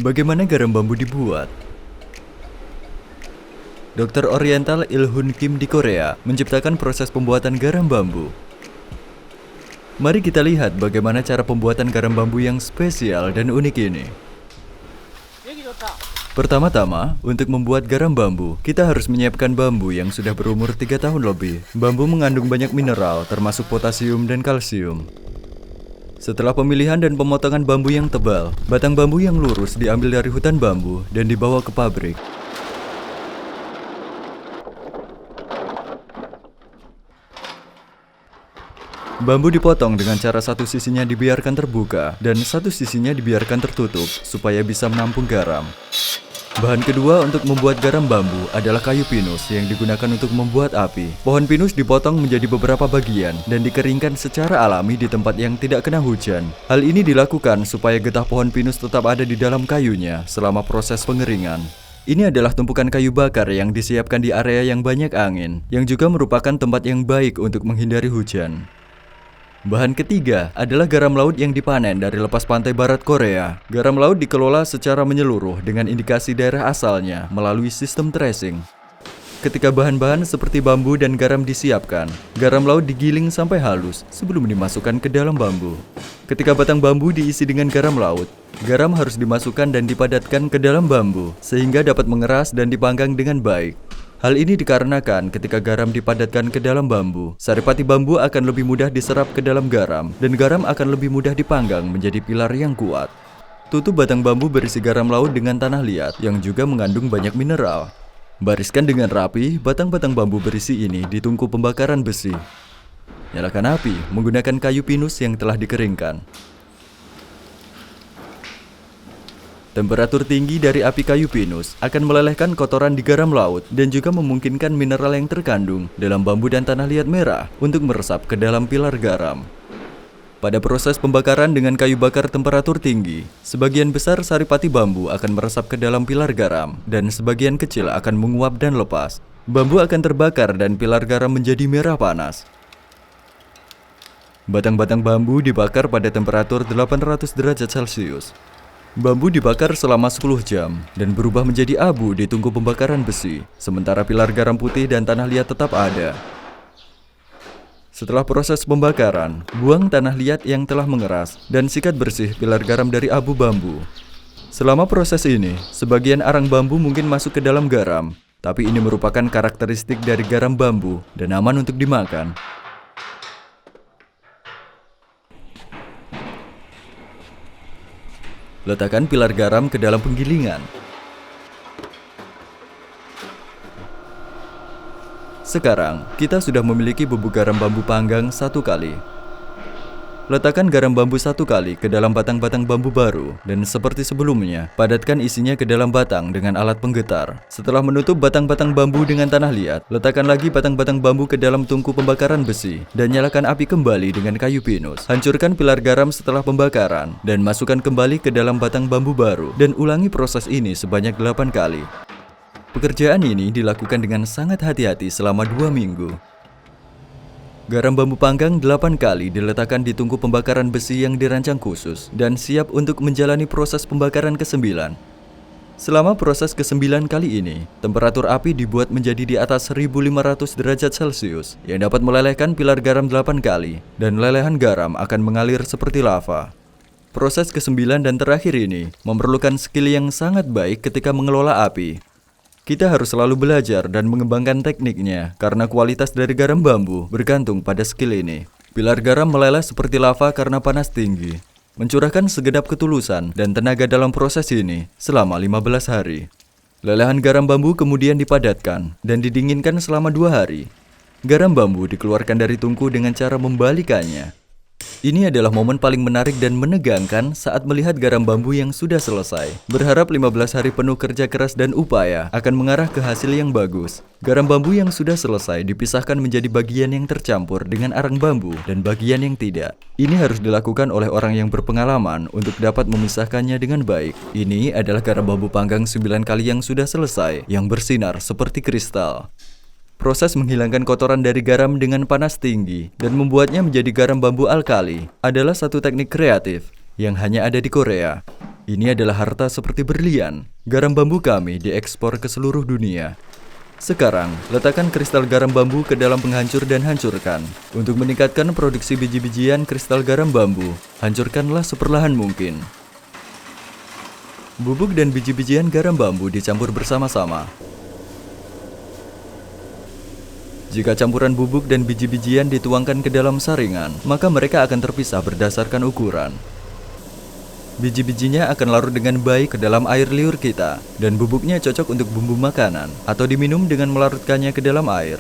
Bagaimana garam bambu dibuat? Dokter Oriental Il-hun Kim di Korea menciptakan proses pembuatan garam bambu. Mari kita lihat bagaimana cara pembuatan garam bambu yang spesial dan unik ini. Pertama-tama, untuk membuat garam bambu, kita harus menyiapkan bambu yang sudah berumur 3 tahun lebih. Bambu mengandung banyak mineral, termasuk potasium dan kalsium. Setelah pemilihan dan pemotongan bambu yang tebal, batang bambu yang lurus diambil dari hutan bambu dan dibawa ke pabrik. Bambu dipotong dengan cara satu sisinya dibiarkan terbuka dan satu sisinya dibiarkan tertutup supaya bisa menampung garam. Bahan kedua untuk membuat garam bambu adalah kayu pinus yang digunakan untuk membuat api. Pohon pinus dipotong menjadi beberapa bagian dan dikeringkan secara alami di tempat yang tidak kena hujan. Hal ini dilakukan supaya getah pohon pinus tetap ada di dalam kayunya selama proses pengeringan. Ini adalah tumpukan kayu bakar yang disiapkan di area yang banyak angin, yang juga merupakan tempat yang baik untuk menghindari hujan. Bahan ketiga adalah garam laut yang dipanen dari lepas pantai barat Korea. Garam laut dikelola secara menyeluruh dengan indikasi daerah asalnya melalui sistem tracing. Ketika bahan-bahan seperti bambu dan garam disiapkan, garam laut digiling sampai halus sebelum dimasukkan ke dalam bambu. Ketika batang bambu diisi dengan garam laut, garam harus dimasukkan dan dipadatkan ke dalam bambu sehingga dapat mengeras dan dipanggang dengan baik. Hal ini dikarenakan ketika garam dipadatkan ke dalam bambu, saripati bambu akan lebih mudah diserap ke dalam garam, dan garam akan lebih mudah dipanggang menjadi pilar yang kuat. Tutup batang bambu berisi garam laut dengan tanah liat yang juga mengandung banyak mineral. Bariskan dengan rapi, batang-batang bambu berisi ini di tungku pembakaran besi. Nyalakan api menggunakan kayu pinus yang telah dikeringkan. Temperatur tinggi dari api kayu pinus akan melelehkan kotoran di garam laut dan juga memungkinkan mineral yang terkandung dalam bambu dan tanah liat merah untuk meresap ke dalam pilar garam. Pada proses pembakaran dengan kayu bakar temperatur tinggi, sebagian besar saripati bambu akan meresap ke dalam pilar garam dan sebagian kecil akan menguap dan lepas. Bambu akan terbakar dan pilar garam menjadi merah panas. Batang-batang bambu dibakar pada temperatur 800 derajat Celcius. Bambu dibakar selama 10 jam dan berubah menjadi abu di tungku pembakaran besi, sementara pilar garam putih dan tanah liat tetap ada. Setelah proses pembakaran, buang tanah liat yang telah mengeras dan sikat bersih pilar garam dari abu bambu. Selama proses ini, sebagian arang bambu mungkin masuk ke dalam garam, tapi ini merupakan karakteristik dari garam bambu dan aman untuk dimakan. Letakkan pilar garam ke dalam penggilingan. Sekarang, kita sudah memiliki bubuk garam bambu panggang 1 kali. Letakkan garam bambu 1 kali ke dalam batang-batang bambu baru, dan seperti sebelumnya, padatkan isinya ke dalam batang dengan alat penggetar. Setelah menutup batang-batang bambu dengan tanah liat, letakkan lagi batang-batang bambu ke dalam tungku pembakaran besi, dan nyalakan api kembali dengan kayu pinus. Hancurkan pilar garam setelah pembakaran, dan masukkan kembali ke dalam batang bambu baru, dan ulangi proses ini sebanyak 8 kali. Pekerjaan ini dilakukan dengan sangat hati-hati selama 2 minggu. Garam bambu panggang 8 kali diletakkan di tungku pembakaran besi yang dirancang khusus dan siap untuk menjalani proses pembakaran ke-9. Selama proses ke-9 kali ini, temperatur api dibuat menjadi di atas 1500 derajat Celcius yang dapat melelehkan pilar garam 8 kali dan lelehan garam akan mengalir seperti lava. Proses ke-9 dan terakhir ini memerlukan skill yang sangat baik ketika mengelola api. Kita harus selalu belajar dan mengembangkan tekniknya karena kualitas dari garam bambu bergantung pada skill ini. Pilar garam meleleh seperti lava karena panas tinggi. Mencurahkan segenap ketulusan dan tenaga dalam proses ini selama 15 hari. Lelehan garam bambu kemudian dipadatkan dan didinginkan selama 2 hari. Garam bambu dikeluarkan dari tungku dengan cara membalikannya. Ini adalah momen paling menarik dan menegangkan saat melihat garam bambu yang sudah selesai. Berharap 15 hari penuh kerja keras dan upaya akan mengarah ke hasil yang bagus. Garam bambu yang sudah selesai dipisahkan menjadi bagian yang tercampur dengan arang bambu dan bagian yang tidak. Ini harus dilakukan oleh orang yang berpengalaman untuk dapat memisahkannya dengan baik. Ini adalah garam bambu panggang 9 kali yang sudah selesai, yang bersinar seperti kristal. Proses menghilangkan kotoran dari garam dengan panas tinggi dan membuatnya menjadi garam bambu alkali adalah satu teknik kreatif yang hanya ada di Korea. Ini adalah harta seperti berlian. Garam bambu kami diekspor ke seluruh dunia. Sekarang, letakkan kristal garam bambu ke dalam penghancur dan hancurkan. Untuk meningkatkan produksi biji-bijian kristal garam bambu, hancurkanlah seperlahan mungkin. Bubuk dan biji-bijian garam bambu dicampur bersama-sama. Jika campuran bubuk dan biji-bijian dituangkan ke dalam saringan, maka mereka akan terpisah berdasarkan ukuran. Biji-bijinya akan larut dengan baik ke dalam air liur kita, dan bubuknya cocok untuk bumbu makanan, atau diminum dengan melarutkannya ke dalam air.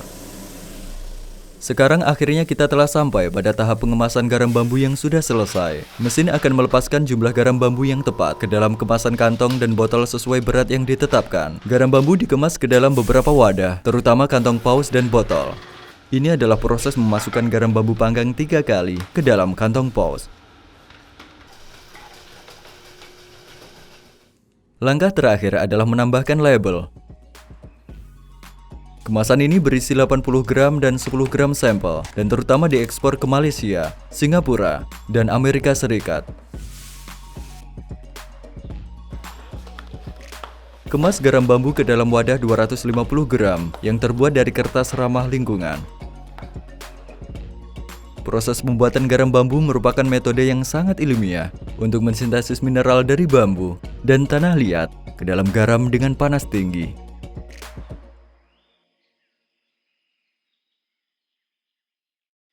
Sekarang akhirnya kita telah sampai pada tahap pengemasan garam bambu yang sudah selesai. Mesin akan melepaskan jumlah garam bambu yang tepat ke dalam kemasan kantong dan botol sesuai berat yang ditetapkan. Garam bambu dikemas ke dalam beberapa wadah, terutama kantong paus dan botol. Ini adalah proses memasukkan garam bambu panggang 3 kali ke dalam kantong paus. Langkah terakhir adalah menambahkan label. Kemasan ini berisi 80 gram dan 10 gram sampel, dan terutama diekspor ke Malaysia, Singapura, dan Amerika Serikat. Kemas garam bambu ke dalam wadah 250 gram yang terbuat dari kertas ramah lingkungan. Proses pembuatan garam bambu merupakan metode yang sangat ilmiah untuk mensintesis mineral dari bambu dan tanah liat ke dalam garam dengan panas tinggi.